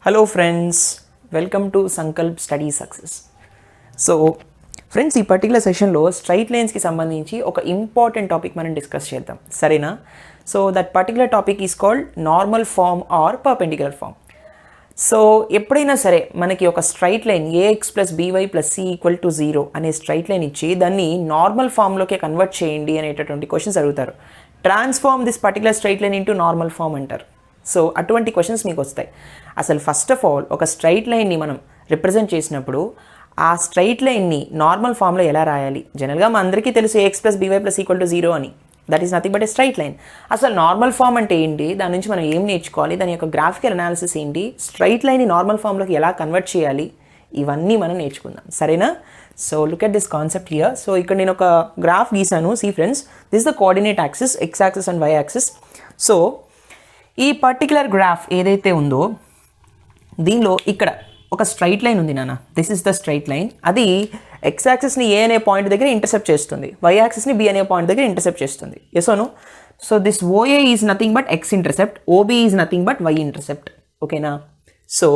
Hello friends, welcome to Sankalp study success. So friends, ఈ particular సెషన్లో straight లైన్స్కి సంబంధించి ఒక ఇంపార్టెంట్ టాపిక్ మనం డిస్కస్ చేద్దాం, సరేనా? So that particular topic is called normal form or perpendicular form. So ఎప్పుడైనా సరే మనకి ఒక straight line a x plus by plus c equal to 0 అనే స్ట్రైట్ లైన్ ఇచ్చి దాన్ని నార్మల్ ఫామ్లోకి కన్వర్ట్ చేయండి అనేటటువంటి క్వశ్చన్స్ అడుగుతారు. Transform this particular straight line into normal form అంటారు. సో అటువంటి క్వశ్చన్స్ మీకు వస్తాయి. అసలు ఫస్ట్ ఆఫ్ ఆల్ ఒక స్ట్రైట్ లైన్ని మనం రిప్రజెంట్ చేసినప్పుడు ఆ స్ట్రైట్ లైన్ని నార్మల్ ఫామ్లో ఎలా రాయాలి? జనరల్గా మా అందరికీ తెలుసు a x plus by plus equal to 0 అని. That is nothing but a straight line. అసలు నార్మల్ ఫామ్ అంటే ఏంటి, దాని నుంచి మనం ఏం నేర్చుకోవాలి, దాని యొక్క గ్రాఫికల్ అనాలిసిస్ ఏంటి, స్ట్రైట్ లైన్ని నార్మల్ ఫామ్లోకి ఎలా కన్వర్ట్ చేయాలి, ఇవన్నీ మనం నేర్చుకుందాం, సరేనా? So look at this concept here. So ఇక్కడ నేను ఒక గ్రాఫ్ గీసాను. See friends, this the coordinate axis, x axis and y axis. So ఈ పర్టికులర్ గ్రాఫ్ ఏదైతే ఉందో దీనిలో ఇక్కడ ఒక స్ట్రైట్ లైన్ ఉంది నాన్న. This is the straight line. అది ఎక్స్ యాక్సిస్ని ఏ అనే పాయింట్ దగ్గర ఇంటర్సెప్ట్ చేస్తుంది, వై యాక్సిస్ని బి అనే పాయింట్ దగ్గర ఇంటర్సెప్ట్ చేస్తుంది. Yes or no? So this OA is nothing but x intercept, OB is nothing but y intercept. ఓకేనా? సో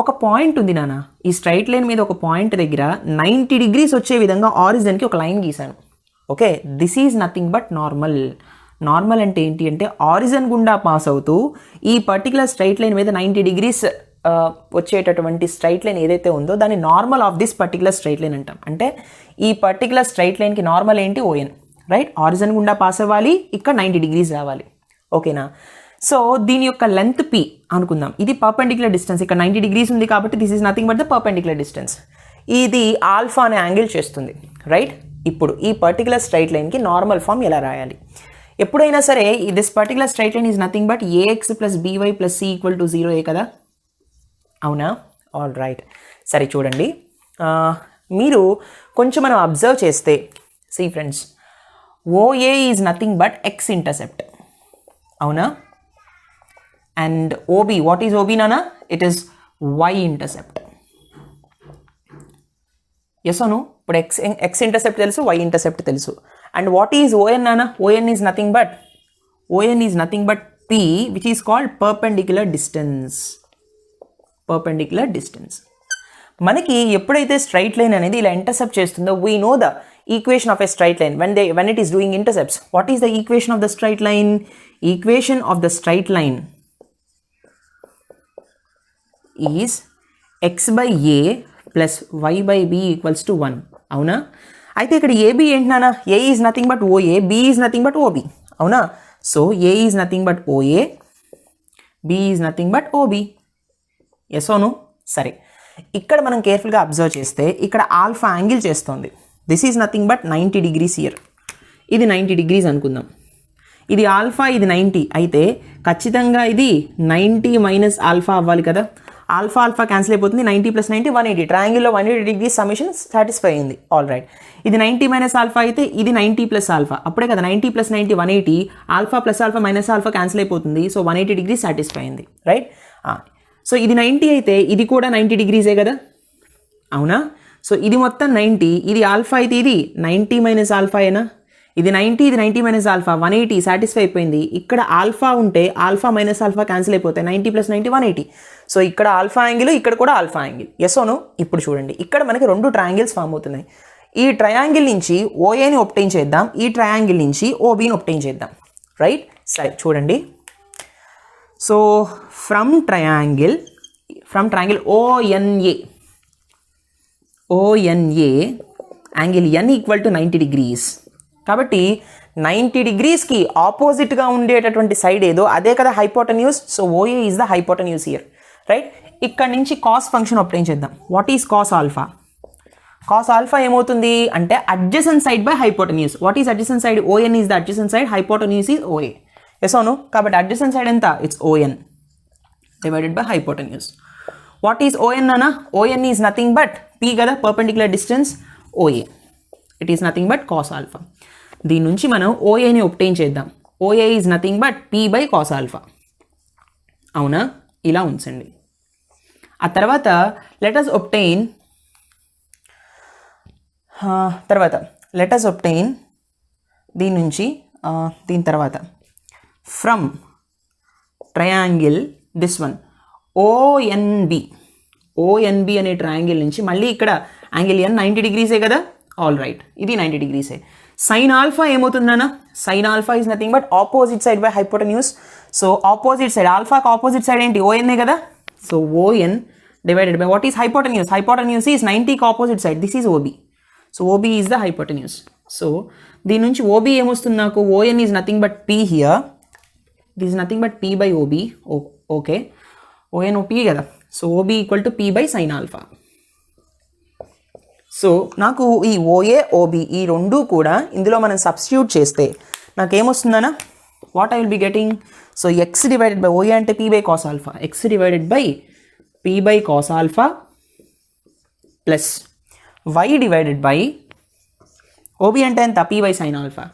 ఒక పాయింట్ ఉంది నాన్న, ఈ స్ట్రైట్ లైన్ మీద ఒక పాయింట్ దగ్గర 90 degrees వచ్చే విధంగా ఆరిజిన్కి ఒక లైన్ గీసాను. Okay, this is nothing but normal. Normal అంటే ఏంటి అంటే ఆరిజిన్ గుండా పాస్ అవుతూ ఈ పర్టికులర్ స్ట్రైట్ లైన్ మీద 90 degrees వచ్చేటటువంటి స్ట్రైట్ లైన్ ఏదైతే ఉందో దాన్ని normal off this particular straight line అంటాం. అంటే ఈ పర్టికులర్ స్ట్రైట్ లైన్కి నార్మల్ ఏంటి? ఓఎన్, రైట్? ఆరిజిన్ గుండా పాస్ అవ్వాలి, ఇక్కడ 90 degrees రావాలి. ఓకేనా? సో దీని యొక్క లెంత్ పి అనుకుందాం. ఇది పర్పెండిక్యులర్ డిస్టెన్స్, ఇక్కడ 90 degrees ఉంది కాబట్టి this is nothing but the perpendicular distance. ఇది ఆల్ఫా అనే యాంగిల్ చేస్తుంది, రైట్? ఇప్పుడు ఈ పర్టికులర్ స్ట్రైట్ లైన్కి నార్మల్ ఫామ్ ఎలా రాయాలి? ఎప్పుడైనా సరే this particular straight line is nothing but ax plus by plus c equal to 0 కదా? అవునా? All right. సరే చూడండి, మీరు కొంచెం మనం అబ్జర్వ్ చేస్తే, see friends, OA is nothing but x intercept, అవునా? And OB, what is OB నానా? It is y intercept. Yes అను? ఇప్పుడు ఎక్స్ ఇంటర్సెప్ట్ తెలుసు, వై ఇంటర్సెప్ట్ తెలుసు. అండ్ వాట్ ఈజ్ ఓఎన్ నానా? ON is nothing but P which is called perpendicular distance. Perpendicular distance మనకి ఎప్పుడైతే straight line అనేది ఇలా ఇంటర్సెప్ట్ చేస్తుందో, we know the equation of a straight line when it is doing intercepts. What is the equation of the straight line? Equation of the straight line is x by a plus y by b equals to 1. అవునా? అయితే ఇక్కడ AB ఏంటి నాన్న? A is nothing but OA, B is nothing but OB, అవునా? So A is nothing but OA, B is nothing but OB. Yes ఓను? సరే, ఇక్కడ మనం కేర్ఫుల్గా అబ్జర్వ్ చేస్తే ఇక్కడ ఆల్ఫా యాంగిల్ చేస్తుంది. This is nothing but 90 degrees here. ఇది 90 degrees అనుకుందాం. ఇది ఆల్ఫా, ఇది 90. అయితే ఖచ్చితంగా ఇది 90 మైనస్ ఆల్ఫా అవ్వాలి కదా? ఆల్ఫా ఆల్ఫా క్యాన్సిల్ అయిపోతుంది. 90 + 90 180. ట్రయాంగిల్లో 180 degrees సమ్మేషన్ సాటిస్ఫై అయింది. All right. ఇది 90 మైనస్ ఆల్ఫా అయితే ఇది 90 ప్లస్ ఆల్ఫా. అప్పుడే కదా 90 + 90 180. Alpha plus alpha minus alpha cancel అయిపోతుంది. సో 180 degrees సాటిస్ఫై అయింది, రైట్? సో ఇది 90 అయితే ఇది కూడా 90 degrees కదా? అవునా? సో ఇది మొత్తం 90, ఇది ఆల్ఫా అయితే ఇది 90 మైనస్ ఆల్ఫా అయినా? ఇది 90, ఇది 90 మైనస్ ఆల్ఫా 180 సాటిస్ఫై అయిపోయింది. ఇక్కడ ఆల్ఫా ఉంటే ఆల్ఫా మైనస్ ఆల్ఫా క్యాన్సిల్ అయిపోతాయి. 90 + 90 180. సో ఇక్కడ ఆల్ఫా యాంగిల్, ఇక్కడ కూడా ఆల్ఫా యాంగిల్. Yes own? ఇప్పుడు చూడండి, ఇక్కడ మనకి 2 ట్రయాంగిల్స్ ఫామ్ అవుతున్నాయి. ఈ ట్రయాంగిల్ నుంచి ఓఏని ఒబ్టైన్ చేద్దాం, ఈ ట్రయాంగిల్ నుంచి ఓబీని ఒబ్టైన్ చేద్దాం, రైట్? సరే చూడండి. So from triangle ONA angle N equal to 90 degrees. కాబట్టి 90 degreesకి ఆపోజిట్గా ఉండేటటువంటి సైడ్ ఏదో అదే కదా hypotenuse. So OA is the hypotenuse here, right? ఇక్కడ నుంచి కాస్ ఫంక్షన్ అప్లై చేద్దాం. What is cos alpha? Cos alpha ఏమవుతుంది అంటే adjacent side by hypotenuse. What is adjacent side? ON is the adjacent side, hypotenuse is OA. Yes అవును? కాబట్టి adjacent side ఎంత? It's ON divided by hypotenuse. What is ON అన్న? ON is nothing but P కదా, perpendicular distance OA. It is nothing but cos alpha. దీని నుంచి మనం ఓఏని obtain చేద్దాం. OA is nothing but p by cos alpha, అవునా? ఇలా ఉంచండి. ఆ తర్వాత లెట్ us obtain దీని నుంచి దీని తర్వాత ఫ్రమ్ ట్రయాంగిల్ దిస్ వన్ ఓఎన్బి అనే ట్రయాంగిల్ నుంచి మళ్ళీ ఇక్కడ యాంగిల్ ఎన్ 90 డిగ్రీసే కదా, ఆల్ రైట్, ఇది 90 డిగ్రీసే. సైన్ ఆల్ఫా ఏమవుతుందన్నా, sine alpha is nothing but opposite side by hypotenuse. So opposite side, ఆల్ఫాకి ఆపోజిట్ సైడ్ ఏంటి, ఓఎన్ఏ కదా. So ON divided by what is hypotenuse? Hypotenuse is 90కి opposite side. This is OB. So OB is the hypotenuse. So దీని నుంచి OB ఏమొస్తుంది నాకు, ON is nothing but P here. This is nothing but P by OB. Okay. ON OP కదా. So OB equal to P by sin alpha. So నాకు ఈ OA OB ఈ రెండు కూడా ఇందులో మనం సబ్స్టిట్యూట్ చేస్తే నాకేమొస్తుందన్నా, what I will be getting, so x divided by OA అంటే P by cos alpha, x divided by P by cos alpha plus y divided by OB అంటే ఎంత, P by sin alpha,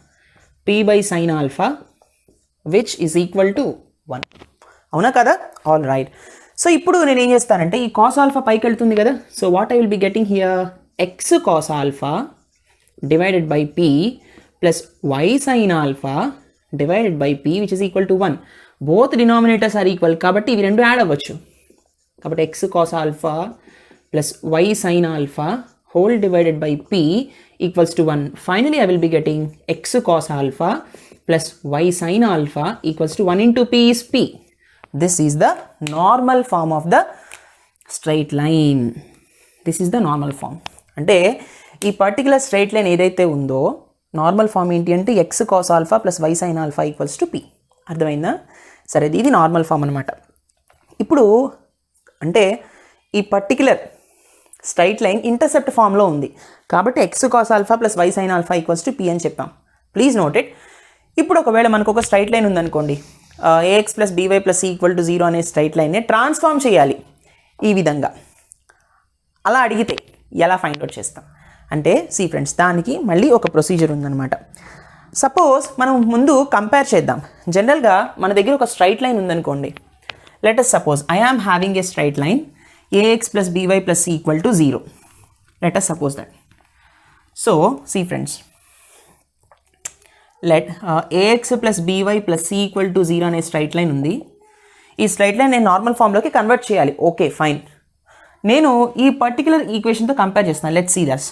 P by sin alpha which is equal to 1. అవునా కదా, all right. So ఇప్పుడు నేను ఏం చేస్తానంటే ఈ cos alpha పైకి వెళ్తుంది కదా, so what I will be getting here, x cos alpha divided by P plus y sin alpha divided by P which is equal to 1. Both denominators are equal కాబట్టి ఇవి రెండు యాడ్ అవ్వచ్చు. కాబట్టి x cos alpha plus y sin alpha whole divided by P equals to 1. Finally, I will be getting x cos alpha plus y sin alpha equals to 1 into P is P. This is the normal form of the straight line. This is the normal form. అంటే ఈ particular straight line ఏదైతే ఉందో normal form ఏంటి అంటే x cos alpha plus y sin alpha equals to P. అర్థమైందా, సరే, ఇది normal form అనమాట. ఇప్పుడు అంటే ఈ పర్టికులర్ స్ట్రైట్ లైన్ ఇంటర్సెప్ట్ ఫామ్లో ఉంది కాబట్టి x cos alpha plus y sin alpha equals to P అని చెప్పాం. Please note it. ఇప్పుడు ఒకవేళ మనకు ఒక స్ట్రైట్ లైన్ ఉందనుకోండి, ax plus by plus c equal to 0 అనే స్ట్రైట్ లైన్ని ట్రాన్స్ఫార్మ్ చేయాలి ఈ విధంగా. అలా అడిగితే ఎలా ఫైండ్ అవుట్ చేస్తాం అంటే, సి ఫ్రెండ్స్, దానికి మళ్ళీ ఒక ప్రొసీజర్ ఉందన్నమాట. సపోజ్ మనం ముందు కంపేర్ చేద్దాం. జనరల్గా మన దగ్గర ఒక స్ట్రైట్ లైన్ ఉందనుకోండి. Let us suppose I am having a straight line ax plus by plus c equal to 0. Let us suppose that. So, see friends, let ax plus by plus c equal to 0 అనే straight line ఉంది. ఈ straight line నేను normal ఫామ్లోకి convert చేయాలి. Okay, fine. నేను ఈ particular ఈక్వేషన్తో compare చేస్తాను. Let's see thus.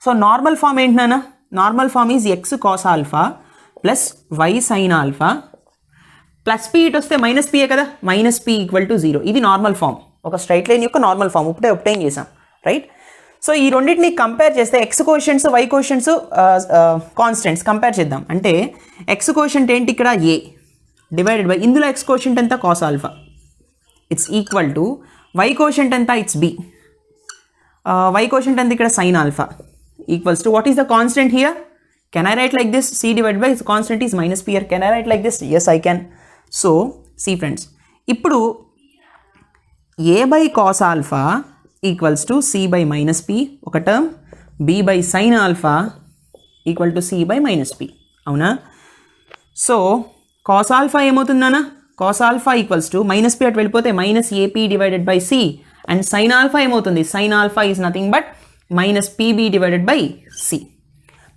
So normal form ఏంటన్నా, normal form is x cos alpha plus y sin alpha plus P ఇటు వస్తే మైనస్ పీఏ కదా, మైనస్ పీ ఈక్వల్ టు 0. ఇది నార్మల్ ఫామ్, ఒక స్ట్రైట్ లైన్ యొక్క నార్మల్ ఫామ్. ఇప్పుడే obtain చేసాం, right. So ఈ రెండింటిని కంపేర్ చేస్తే x coefficients, y కోషెంట్స్, constants compare చేద్దాం. అంటే ఎక్స్ కోషెంట్ ఏంటి ఇక్కడ, ఏ డివైడెడ్ బై ఇందులో ఎక్స్ కోషెంట్ ఎంత, cos alpha, it's equal to y quotient ఎంత, ఇట్స్ బి. వై కోషెంట్ ఎంత ఇక్కడ, sine alpha, equals to what is the constant here. Can I write like this? C divided by its constant is minus p here. Can I write like this? Yes, I can. So, see friends, ఇప్పుడు a by cos alpha equals to c by minus p ఒక term, b by sin alpha equal to c by minus p. అవునా? So cos alpha ఏమవుతుందన్నా, cos alpha equals to minus p అటు వెళ్ళిపోతే minus ap divided by c, and sin alpha ఏమవుతుంది, sin alpha is nothing but minus pb divided by c.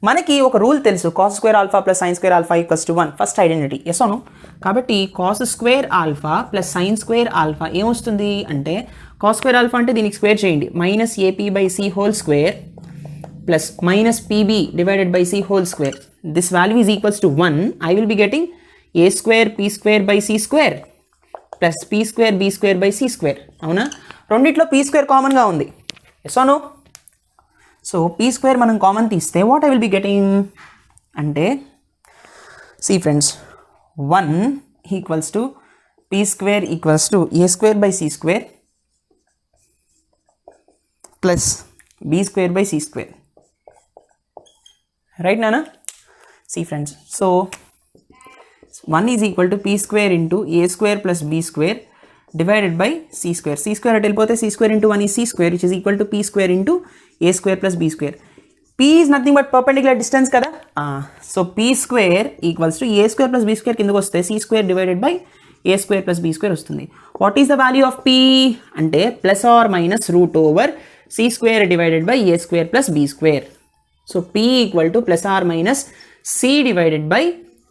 మనకి ఒక rule తెలుసు, cos square alpha plus sine square alpha equals to 1. First identity, yes అవును. కాబట్టి cos square alpha plus sine square alpha ఏమొస్తుంది అంటే, cos square alpha అంటే దీనికి square చేయండి, minus a p by c whole square plus minus p b divided by c whole square. This value is equals to 1. I will be getting a square p square by C square plus p square be square by C square. అవునా, రెండిట్లో P square కామన్గా ఉంది, yes అవును. So P square మనం common తీస్తే what I will be getting అంటే, see friends, 1 equals to P square equals to A square by C square plus B square by C square. Right నానా? See friends, so 1 is equal to P square into A square plus B square divided by c square. c square at వెళ్ళిపోతే c square into 1 is c square which is equal to p square into a square plus b square. p is nothing but perpendicular distance కదా. So p square equals to a square plus b square కిందకు వస్తే c square divided by a square plus b square వస్తుంది. What is the value of p అంటే plus or minus root over c square divided by a square plus b square. So p equal to plus or minus c divided by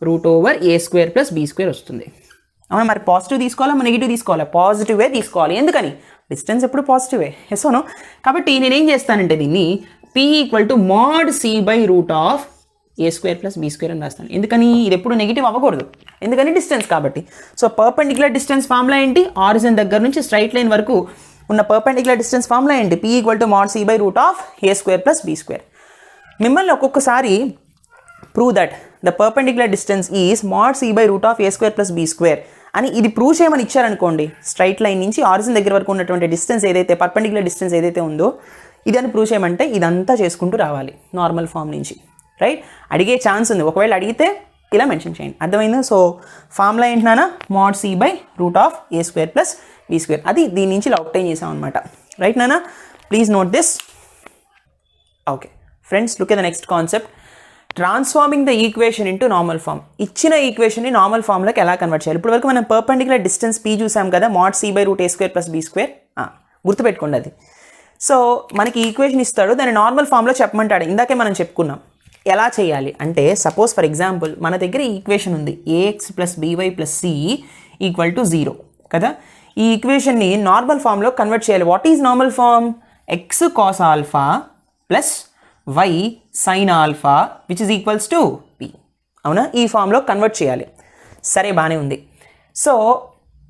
root over a square plus b square వస్తుంది. అవునా, మరి positive తీసుకోవాలా negative తీసుకోవాలా? పాజిటివే తీసుకోవాలి. ఎందుకని? Distance ఎప్పుడు పాజిటివే. Yes అవును. కాబట్టి నేనేం చేస్తానంటే దీన్ని p equal to mod c by route of a² plus b² అని రాస్తాను. ఎందుకని? ఇది ఎప్పుడు నెగిటివ్ అవ్వకూడదు, ఎందుకని? డిస్టెన్స్ కాబట్టి. సో పర్పెండిక్యులర్ డిస్టెన్స్ ఫార్ములా ఏంటి? ఆరిజిన్ దగ్గర నుంచి స్ట్రైట్ లైన్ వరకు ఉన్న పర్పెండిక్యులర్ డిస్టెన్స్ ఫార్ములా ఏంటి? p equal to mod c by route of a² plus b². మిమ్మల్ని ఒక్కొక్కసారి prove that the perpendicular distance is mod c by route of a² plus b² అని ఇది prove చేయమని ఇచ్చారనుకోండి, straight line నుంచి origin దగ్గర వరకు ఉన్నటువంటి డిస్టెన్స్ ఏదైతే పర్పెండిక్యులర్ డిస్టెన్స్ ఏదైతే ఉందో ఇది అని ప్రూవ్ చేయమంటే ఇదంతా చేసుకుంటూ రావాలి నార్మల్ ఫామ్ నుంచి, రైట్? అడిగే ఛాన్స్ ఉంది, ఒకవేళ అడిగితే ఇలా మెన్షన్ చేయండి. అర్థమైందా? సో ఫార్ములా ఏంటన్నా? mod c by route of a² plus b². అది దీని నుంచి ఇలా obtain చేసాం అనమాట, రైట్ నానా? Please note this. Okay friends, look at the next concept, transforming the equation into normal form. ఇచ్చిన ఈక్వేషన్ని నార్మల్ ఫామ్లోకి ఎలా కన్వర్ట్ చేయాలి? ఇప్పుడు వరకు మనం పర్పెండిక్యులర్ డిస్టెన్స్ p చూసాం కదా, mod c by route a² plus b². గుర్తుపెట్టుకోండి అది. సో మనకి ఈక్వేషన్ ఇస్తాడు, దాన్ని నార్మల్ ఫామ్లో చెప్పమంటాడు. ఇందాకే మనం చెప్పుకున్నాం ఎలా చేయాలి అంటే, సపోజ్ ఫర్ ఎగ్జాంపుల్ మన దగ్గర ఈ ఈక్వేషన్ ఉంది, ax plus by plus c equal to 0 కదా. ఈ ఈక్వేషన్ని నార్మల్ ఫామ్లో కన్వర్ట్ చేయాలి. What is normal form? x cos alpha plus y sine alpha which is equals to p. అవునా, ఈ ఫామ్లో కన్వర్ట్ చేయాలి. సరే, బాగానే ఉంది. సో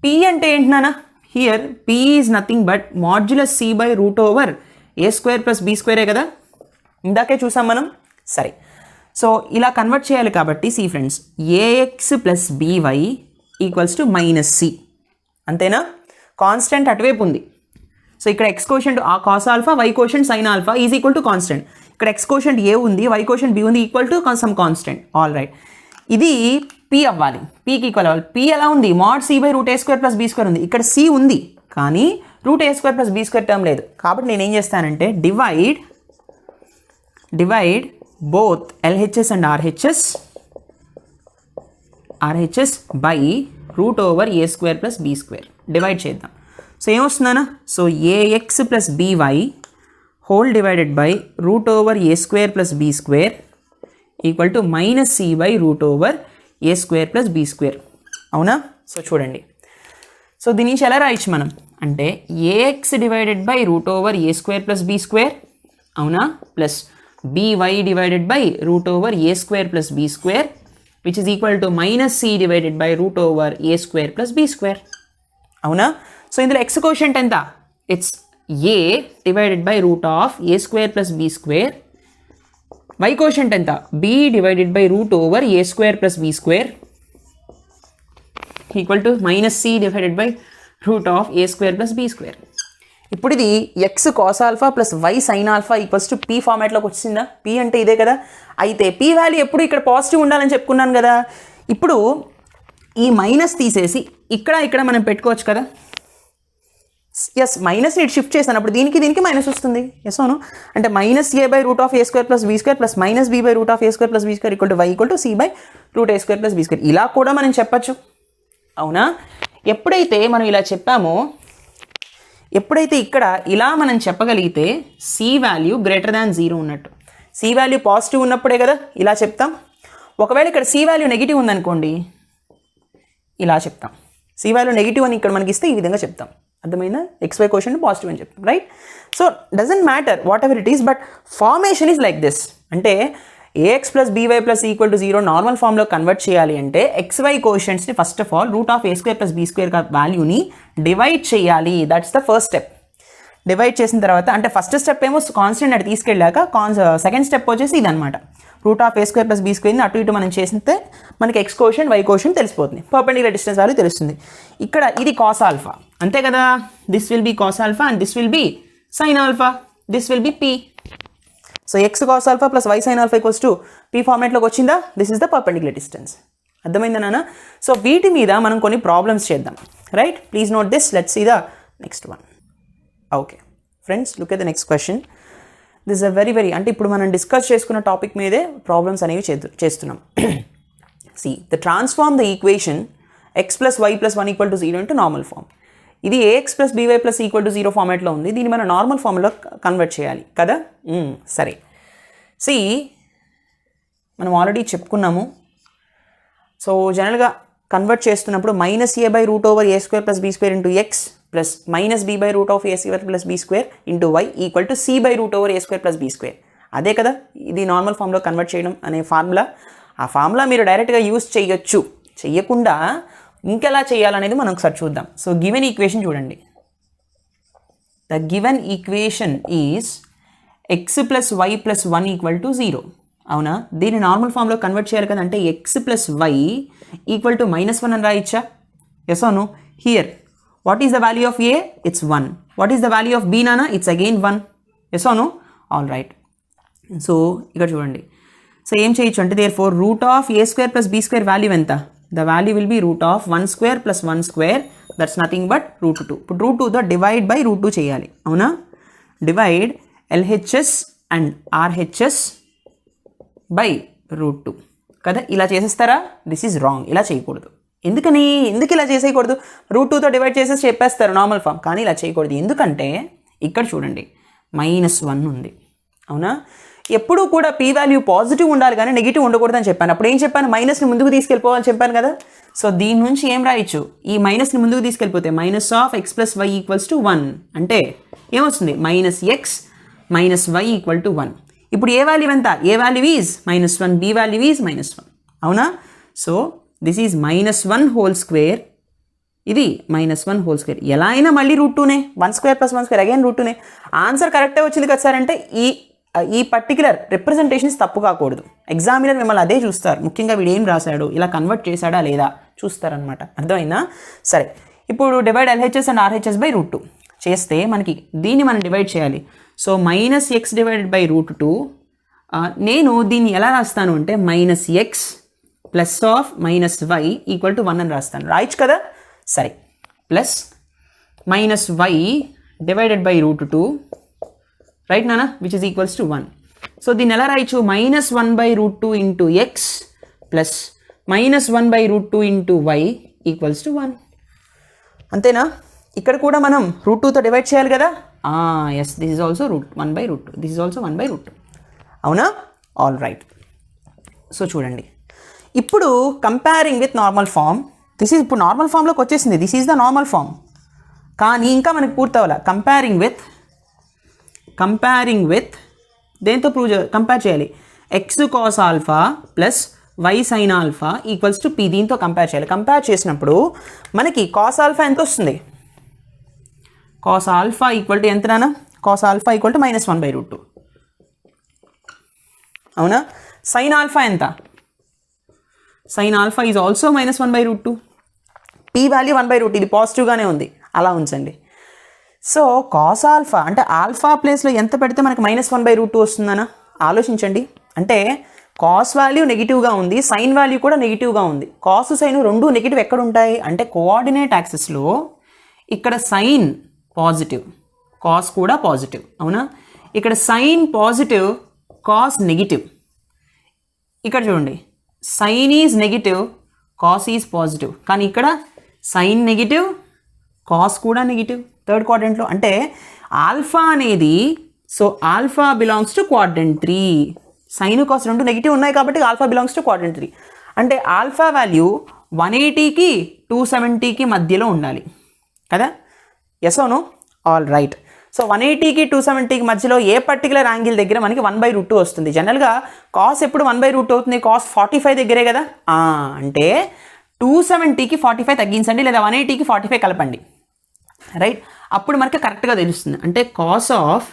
p అంటే ఏంటి నాన్న? Here p is nothing but modulus c by root over a² plus b² కదా, ఇందాకే చూసాం మనం. సరే, సో ఇలా కన్వర్ట్ చేయాలి కాబట్టి see friends, ax plus by equals to minus c. అంతేనా? కాన్స్టెంట్ అటువైపు ఉంది. సో ఇక్కడ x కోషెంట్ ఆ cos alpha, y quotient sine alpha is equal to constant. ఇక్కడ x కోషెంట్ a ఉంది, y కోషెంట్ b ఉంది, equal to some constant. All right, ఇది p అవ్వాలి, pకి ఈక్వల్ అవ్వాలి. p ఎలా ఉంది? mod c by route a² plus b² ఉంది. ఇక్కడ c ఉంది కానీ route a² plus b² term లేదు. కాబట్టి నేను ఏం చేస్తానంటే divide both LHS and RHS by root over a² plus b² divide చేద్దాం. సో ఏమొస్తుందన్నా? So ax plus by whole divided by root over a² plus b² equal to minus c by root over a² plus b². అవునా? So చూడండి, so దీని నుంచి ఎలా రాయొచ్చు మనం అంటే ax divided by root over a² plus b², అవునా, plus by divided by root over a² plus b² which is equal to minus c divided by root over a² plus b². అవునా? So ఇందులో x quotient ఎంత? It's a divided by route of a² plus b². y quotient ఎంత? b divided by root over a² plus b² equal to minus c divided by route of a² plus b². ఇప్పుడు ఇది x cos alpha plus y sine alpha equals to p ఫార్మాట్లోకి వచ్చిందా? p అంటే ఇదే కదా. అయితే p value ఎప్పుడు ఇక్కడ పాజిటివ్ ఉండాలని చెప్పుకున్నాను కదా. ఇప్పుడు ఈ మైనస్ తీసేసి ఇక్కడ మనం పెట్టుకోవచ్చు కదా. ఎస్, మైనస్ ఇటు షిఫ్ట్ చేశాను, అప్పుడు దీనికి మైనస్ వస్తుంది. ఎస్ అవును, అంటే minus a by root of a² plus b² plus minus b by root of a² plus b² equal to y equal to c by route a² plus b². ఇలా కూడా మనం చెప్పచ్చు. అవునా? ఎప్పుడైతే మనం ఇలా చెప్పామో, ఎప్పుడైతే ఇక్కడ ఇలా మనం చెప్పగలిగితే c వాల్యూ గ్రేటర్ దాన్ 0 ఉన్నట్టు. c వాల్యూ పాజిటివ్ ఉన్నప్పుడే కదా ఇలా చెప్తాం. ఒకవేళ ఇక్కడ c వాల్యూ నెగిటివ్ ఉందనుకోండి, ఇలా చెప్తాం. c వాల్యూ నెగిటివ్ అని ఇక్కడ మనకి ఇస్తే ఈ విధంగా చెప్తాం. అర్థమైందా? xy కోషెంట్ పాజిటివ్ అని చెప్తాం, right? So doesn't matter whatever it is, but formation is like this. అంటే ax plus by plus equal to 0 normal ఫామ్లో కన్వర్ట్ చేయాలి అంటే xy కోషెంట్స్ని first of all root of a² plus b² వాల్యూని divide చేయాలి. That's the first step. Divide చేసిన తర్వాత అంటే ఫస్ట్ స్టెప్ ఏమో కాన్స్టెంట్ అటు తీసుకెళ్ళాక సెకండ్ స్టెప్ వచ్చేసి ఇదనమాట. Route of a² plus b² అటు ఇటు మనం చేస్తే మనకి x కోషెంట్ y కోషెంట్ తెలిసిపోతుంది, పర్పెండిక్యులర్ డిస్టెన్స్ వాల్యూ తెలుస్తుంది. ఇక్కడ ఇది కాస్ ఆల్ఫా అంతే కదా. This will be cos alpha and this will be sine alpha, this will be p. So x cos alpha plus y sine alpha equals to p ఫార్మాట్లోకి వచ్చిందా? This is the perpendicular distance. అర్థమైందా నాన్న? సో వీటి మీద మనం కొన్ని problems చేద్దాం, right? Please note this. Let's see the next one. Okay friends, look at the next question. This a very అంటే ఇప్పుడు మనం డిస్కస్ చేసుకున్న టాపిక్ మీదే ప్రాబ్లమ్స్ అనేవి చేస్తున్నాం. See the transform the equation x plus y plus 1 equal to 0 into normal form. ఇది ax plus by plus equal to 0 ఫార్మాట్లో ఉంది. దీన్ని మనం నార్మల్ ఫామ్లో కన్వర్ట్ చేయాలి కదా. సరే, సి మనం ఆల్రెడీ చెప్పుకున్నాము. సో జనరల్గా కన్వర్ట్ చేస్తున్నప్పుడు -a/√a² + b² into x plus -b/√a² + b² into y equal to c/√a² + b². అదే కదా ఇది నార్మల్ ఫామ్లో కన్వర్ట్ చేయడం అనే ఫార్ములా. ఆ ఫార్ములా మీరు డైరెక్ట్గా యూస్ చేయొచ్చు, చెయ్యకుండా ఇంకెలా చేయాలనేది మనం ఒకసారి చూద్దాం. సో గివెన్ ఈక్వేషన్ చూడండి. The given equation is x + y + 1 = 0. అవునా? దీన్ని నార్మల్ ఫామ్లో కన్వర్ట్ చేయాలి కదా, అంటే x + y = -1 అని రాయొచ్చా? Yes or no? Here what is the value of a? It's 1. What is the value of b నానా? It's again 1. Yes or no? All right. So ఇక్కడ చూడండి. సో ఏం చేయొచ్చు అంటే therefore √a² + b² వాల్యూ ఎంత? The value will be √1² + 1², that's nothing but √2. ఇప్పుడు √2తో divide by √2 చేయాలి. అవునా? Divide LHS and RHS by √2 కదా. ఇలా చేసేస్తారా? This is wrong. ఇలా చేయకూడదు. ఎందుకు ఇలా చేసేయకూడదు? √2తో డివైడ్ చేసేసి చెప్పేస్తారు నార్మల్ ఫామ్, కానీ ఇలా చేయకూడదు. ఎందుకంటే ఇక్కడ చూడండి -1 ఉంది. అవునా? ఎప్పుడూ కూడా p వాల్యూ పాజిటివ్ ఉండాలి కానీ నెగిటివ్ ఉండకూడదని చెప్పాను. అప్పుడు ఏం చెప్పాను? మైనస్ని ముందుకు తీసుకెళ్ళిపోవాలని చెప్పాను కదా. సో దీని నుంచి ఏం రాయొచ్చు? ఈ మైనస్ని ముందుకు తీసుకెళ్ళిపోతే -(x + y) = 1 అంటే ఏమొస్తుంది? -x - y = 1. ఇప్పుడు ఏ వాల్యూ ఎంత? A value is -1, B value is -1. అవునా? సో దిస్ ఈజ్ -1² ఇది -1² ఎలా అయినా మళ్ళీ √2నే, 1² + 1² అగైన్ √2నే. ఆన్సర్ కరెక్టే వచ్చింది కదా సార్ అంటే ఈ పర్టికులర్ రిప్రజెంటేషన్స్ తప్పు కాకూడదు. ఎగ్జామినర్ మిమ్మల్ని అదే చూస్తారు, ముఖ్యంగా వీడు ఏం రాశాడు, ఇలా కన్వర్ట్ చేశాడా లేదా చూస్తారనమాట. అర్థమైందా? సరే, ఇప్పుడు divide LHS and RHS by √2 చేస్తే మనకి దీన్ని మనం డివైడ్ చేయాలి. సో -x /√2 నేను దీన్ని ఎలా రాస్తాను అంటే -x + -y = 1 అని రాస్తాను. రాయొచ్చు కదా. సరే, ప్లస్ -y /√2 రైట్ నానా, which is equals to 1. So దీన్ని ఎలా రాయొచ్చు? -1/√2 into x plus -1/√2 into y equals to 1. అంతేనా? ఇక్కడ కూడా మనం √2తో డివైడ్ చేయాలి కదా. Yes, this is also 1/√2, this is also 1/√2. అవునా? All right. సో చూడండి, ఇప్పుడు కంపేరింగ్ విత్ నార్మల్ ఫామ్, ఇప్పుడు నార్మల్ ఫామ్లోకి వచ్చేసింది. This is the normal form, కానీ ఇంకా మనకు పూర్తవ్వాల. కంపేరింగ్ విత్ దేంతో కంపేర్ చేయాలి? x cos α plus y sin α equals to p. దీంతో కంపేర్ చేయాలి. కంపేర్ చేసినప్పుడు మనకి cos α ఎంత వస్తుంది? cos α ఈక్వల్ టు ఎంత నాన్న? cos α equal to -1/√2. అవునా? sin α ఎంత? sin α is also -1/√2. p value 1/√2, ఇది పాజిటివ్గానే ఉంది, అలా ఉంచండి. సో కాస్ ఆల్ఫా అంటే ఆల్ఫా ప్లేస్లో ఎంత పెడితే మనకి -1/√2 వస్తుందనా ఆలోచించండి. అంటే కాస్ వాల్యూ నెగిటివ్గా ఉంది, సైన్ వాల్యూ కూడా నెగిటివ్గా ఉంది. కాస్ సైన్ రెండు నెగిటివ్ ఎక్కడ ఉంటాయి అంటే కోఆర్డినేట్ యాక్సిస్లో. ఇక్కడ సైన్ పాజిటివ్, కాస్ కూడా పాజిటివ్. అవునా? ఇక్కడ సైన్ పాజిటివ్, కాస్ నెగిటివ్. ఇక్కడ చూడండి, sine is negative, cos is positive. కానీ ఇక్కడ సైన్ నెగిటివ్, కాస్ కూడా నెగిటివ్ థర్డ్ క్వాడ్రంట్లో. అంటే ఆల్ఫా అనేది, so alpha belongs to quadrant 3. Sine cos రెండు నెగిటివ్ ఉన్నాయి కాబట్టి ఆల్ఫా బిలాంగ్స్ టు క్వాడ్రంట్ 3. అంటే ఆల్ఫా వాల్యూ 180కి 270కి మధ్యలో ఉండాలి కదా. ఎస్ అవును? All right. సో 180కి 270కి మధ్యలో ఏ పర్టికులర్ యాంగిల్ దగ్గర మనకి 1/√2 వస్తుంది. జనరల్గా కాస్ ఎప్పుడు 1/√2 అవుతుంది? కాస్ 45 దగ్గరే కదా. అంటే 270కి 45 తగ్గించండి, లేదా 180కి 45 కలపండి. రైట్, అప్పుడు మనకి కరెక్ట్గా తెలుస్తుంది. అంటే cos of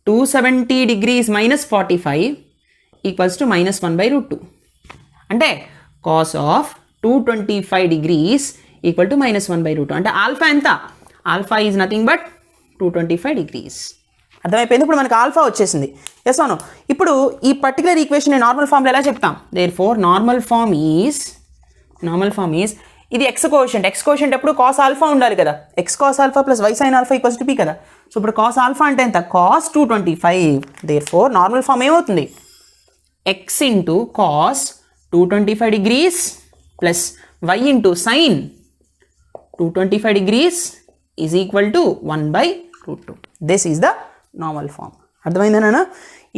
270 degrees - 45 equals to -1/√2. అంటే cos of 225 degrees equal to -1/√2. అంటే ఆల్ఫా ఎంత? Alpha is nothing but 225 degrees. అర్థమైపోయింది. ఇప్పుడు మనకు ఆల్ఫా వచ్చేసింది. ఎస్ అవును. ఇప్పుడు ఈ పర్టికులర్ ఈక్వేషన్ నార్మల్ ఫామ్లో ఎలా చెప్తాం? దేర్ఫోర్ నార్మల్ ఫామ్ ఈజ్ ఇది ఎక్స్ కోషెంట్ ఎప్పుడు కాస్ ఆల్ఫా ఉండాలి కదా. X cos alpha plus y sine alpha equals to P కదా. సో ఇప్పుడు కాస్ ఆల్ఫా అంటే ఎంత? కాస్ 225. దేర్ఫోర్ నార్మల్ ఫామ్ ఏమవుతుంది? X into cos 225 degrees plus y into sine 225 degrees is equal to 1/√2. This is the normal form. అర్థమైందేనా?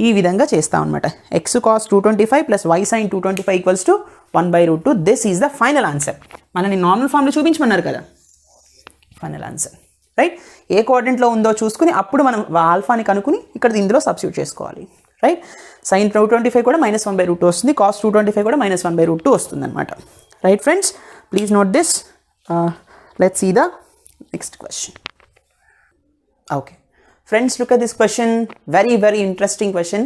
ఈ విధంగా చేస్తాం అనమాట. X cos 225 plus y sign 225 equals to 1/√2. This is the final answer. మనని normal ఫామ్లో చూపించమన్నారు కదా, final answer. Right, ఏ కోఆర్డినేట్లో ఉందో చూసుకుని అప్పుడు మనం ఆల్ఫాని కనుక్కుని ఇక్కడ ఇందులో సబ్స్టిట్యూట్ చేసుకోవాలి. రైట్, sin 225 కూడా -1/√2 వస్తుంది, cos 225 కూడా -1/√2 వస్తుంది అనమాట. Right friends, please note this. Let's see the next question. Okay friends, look at this question. Very very interesting question.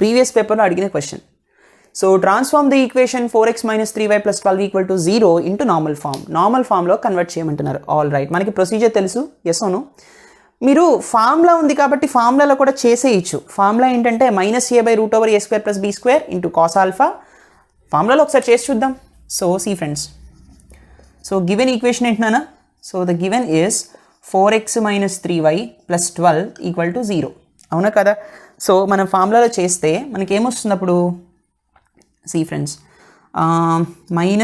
Previous పేపర్లో అడిగిన question. So transform the equation 4x - 3y + 12 = 0 into normal form. Normal ఫామ్లో convert చేయమంటున్నారు. All right, మనకి procedure తెలుసు. Yes ఓను, మీరు formula ఉంది కాబట్టి ఫార్ములాలో కూడా చేసేయచ్చు. ఫార్ములా ఏంటంటే -a/√a² + b² into cos alpha. ఫార్ములాలో ఒకసారి చేసి చూద్దాం. So see friends, so given equation ఏంటన్నా, so the given is 4x - 3y + 12 = 0. అవునా కదా? సో మనం ఫార్ములాలో చేస్తే మనకి ఏమొస్తుంది అప్పుడు? See friends, -a/√a²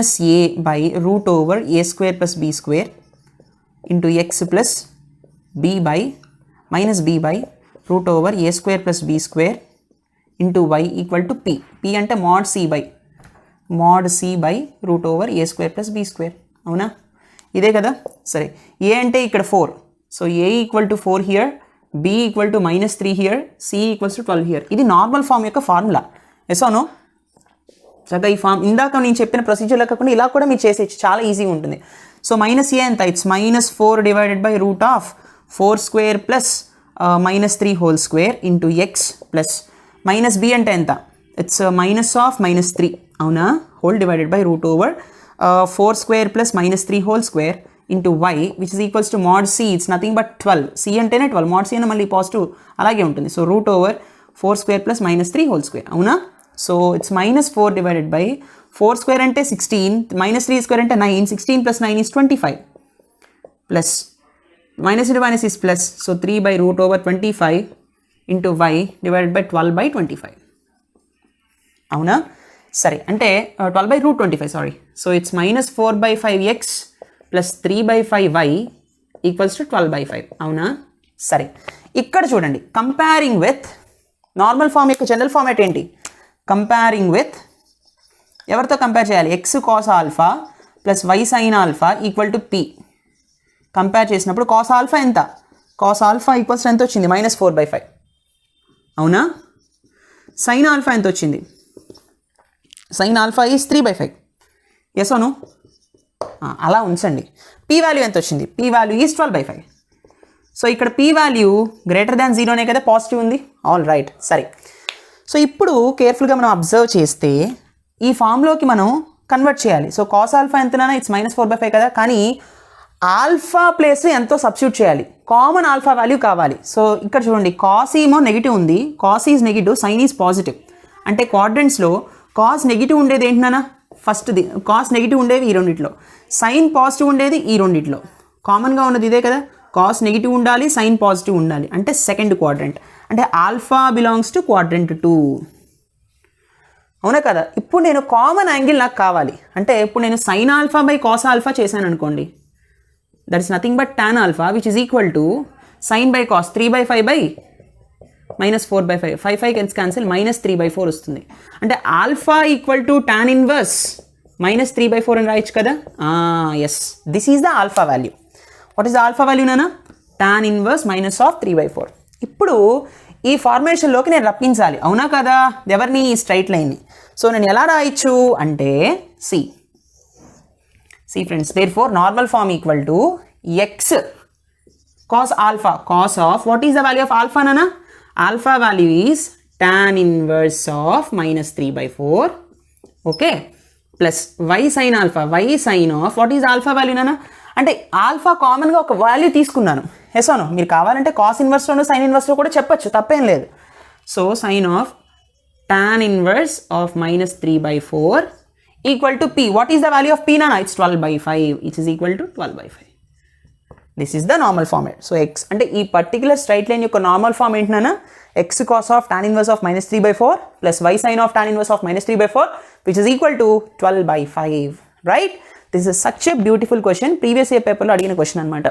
+ b² into x plus b/(a² + b² into y = p. p అంటే mod c/√a² + b². అవునా? ఇదే కదా? సరే, a అంటే ఇక్కడ 4. So a = 4 here, b = -3 here, c = 12 here. ఇది నార్మల్ ఫామ్ యొక్క ఫార్ములా. ఎస్ అవును? చక్కగా ఈ ఫామ్ ఇందాక నేను చెప్పిన ప్రొసీజర్లో కాకుండా ఇలా కూడా మీరు చేసేయచ్చు, చాలా ఈజీగా ఉంటుంది. సో -a ఎంత? It's -4 √4² plus -3² into x plus -b అంటే ఎంత? ఇట్స్ -3. అవునా? (4² + -3² into y which is equals to mod c. It's nothing but 12. c అంటేనే 12, mod c అనే మళ్ళీ పాజిటివ్ అలాగే ఉంటుంది. సో (4² + -3²). అవునా? సో ఇట్స్ -4 4² అంటే 16, -3² అంటే 9, 16 + 9 is 25 plus minus into minus is plus, so 3/√25 into y divided by 12/25. అవునా? సరే, అంటే 12/√25 sorry. So it's -4/5x plus 3/5y equals to 12/5. అవునా? సరే, ఇక్కడ చూడండి, కంపేరింగ్ విత్ నార్మల్ ఫామ్ యొక్క జనరల్ ఫార్మాట్ ఏంటి? కంపేరింగ్ విత్ ఎవరితో కంపేర్ చేయాలి? x cos alpha plus y sin alpha equal to p. Compare చేసినప్పుడు cos ఆల్ఫా ఎంత? cos ఆల్ఫా ఈక్వల్స్ ఎంత వచ్చింది? -4/5. అవునా? sin ఆల్ఫా ఎంత వచ్చింది? sin alpha is 3/5. ఎస్ అవును? అలా ఉంచండి. p వాల్యూ ఎంత వచ్చింది? p value is 12/5. సో ఇక్కడ p వాల్యూ >0 కదా, పాజిటివ్ ఉంది. ఆల్ రైట్, సరే. సో ఇప్పుడు కేర్ఫుల్గా మనం అబ్జర్వ్ చేస్తే ఈ ఫామ్లోకి మనం కన్వర్ట్ చేయాలి. సో cos ఆల్ఫా ఎంతనా? ఇట్స్ -4/5 కదా, కానీ ఆల్ఫా ప్లేస్ ఎంతో సబ్స్టిట్యూట్ చేయాలి. కామన్ ఆల్ఫా వాల్యూ కావాలి. సో ఇక్కడ చూడండి, కాస్ ఏమో నెగిటివ్ ఉంది, cos is negative, sine is positive. అంటే క్వాడ్రంట్స్లో కాస్ నెగిటివ్ ఉండేది ఏంటన్నా? ఫస్ట్ది కాస్ నెగిటివ్ ఉండేవి ఈ రెండిట్లో, సైన్ పాజిటివ్ ఉండేది ఈ రెండిట్లో. కామన్గా ఉన్నది ఇదే కదా, కాస్ నెగిటివ్ ఉండాలి, సైన్ పాజిటివ్ ఉండాలి. అంటే సెకండ్ క్వాడ్రంట్, అంటే ఆల్ఫా బిలాంగ్స్ టు క్వాడ్రంట్ 2. అవునా కదా? ఇప్పుడు నేను కామన్ యాంగిల్ నాకు కావాలి. అంటే ఇప్పుడు నేను sine alpha by cos alpha చేశాను అనుకోండి, that is nothing but tan alpha which is equal to sine by cos 3/5/-4/5. 5 cancel, -3/4 వస్తుంది. అంటే alpha equal to tan inverse -3/4 అని రాయొచ్చు కదా. Yes, this is the alpha value. What is the alpha value నానా? tan inverse -3/4. ఇప్పుడు ఈ ఫార్మేషన్లోకి నేను రప్పించాలి. అవునా కదా? ఎవరిని? ఈ స్ట్రైట్ లైన్ని. సో నేను ఎలా రాయొచ్చు అంటే see friends, therefore normal form equal to x cos alpha, cos of what is the value of alpha నానా? Alpha value is tan inverse of -3/4. Okay, plus y sin alpha, y sin of what is alpha value నానా? అంటే alpha కామన్గా ఒక value తీసుకున్నాను. Yes అవును, మీరు కావాలంటే cos ఇన్వర్స్లోనూ sign ఇన్వర్స్లో కూడా చెప్పచ్చు, తప్పేం లేదు. So sine of tan inverse of -3/4 equal to p. What is the value of p నానా? It's 12/5, it is equal to 12/5. This is the normal format. So x అంటే ఈ పర్టికులర్ స్ట్రైట్ లైన్ యొక్క normal form ఏంటన్నా? x cos of tan inverse of -3/4 plus y sin of tan inverse of -3/4 which is equal to 12/5. Right? This is such a beautiful question. Previous year పేపర్లో అడిగిన question అనమాట.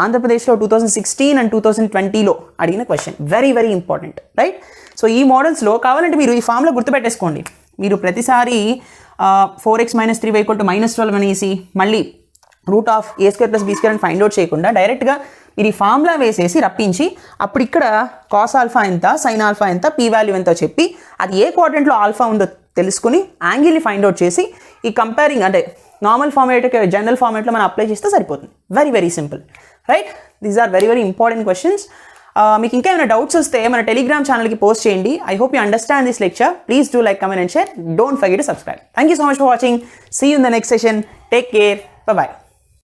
ఆంధ్రప్రదేశ్లో 2016 and 2020లో అడిగిన question. Very very important. Right? So ఈ మోడల్స్లో కావాలంటే మీరు ఈ ఫామ్లో గుర్తుపెట్టేసుకోండి. మీరు ప్రతిసారి 4x - 3y = -12 అనేసి మళ్ళీ √(a² + b² అని ఫైండ్ అవుట్ చేయకుండా డైరెక్ట్గా మీరు ఈ ఫార్ములా వేసేసి రప్పించి అప్పుడు ఇక్కడ కాస్ ఆల్ఫా ఎంత, సైన్ ఆల్ఫా ఎంత, పీ వాల్యూ ఎంతో చెప్పి అది ఏ క్వాడ్రంట్లో ఆల్ఫా ఉందో తెలుసుకుని యాంగిల్ని ఫైండ్ అవుట్ చేసి ఈ కంపేరింగ్ అంటే నార్మల్ ఫార్మేట్కి జనరల్ ఫార్మేట్లో మనం అప్లై చేస్తే సరిపోతుంది. Very very simple, right? These are very very important questions. మీకు ఇంకా ఏమైనా డౌట్స్ వస్తే మన టెలిగ్రామ్ ఛానల్కి పోస్ట్ చేయండి. I hope you understand this lecture. Please do like, comment and share. Don't forget to subscribe. Thank you so much for watching. See you in the next session. Take care. Bye-bye.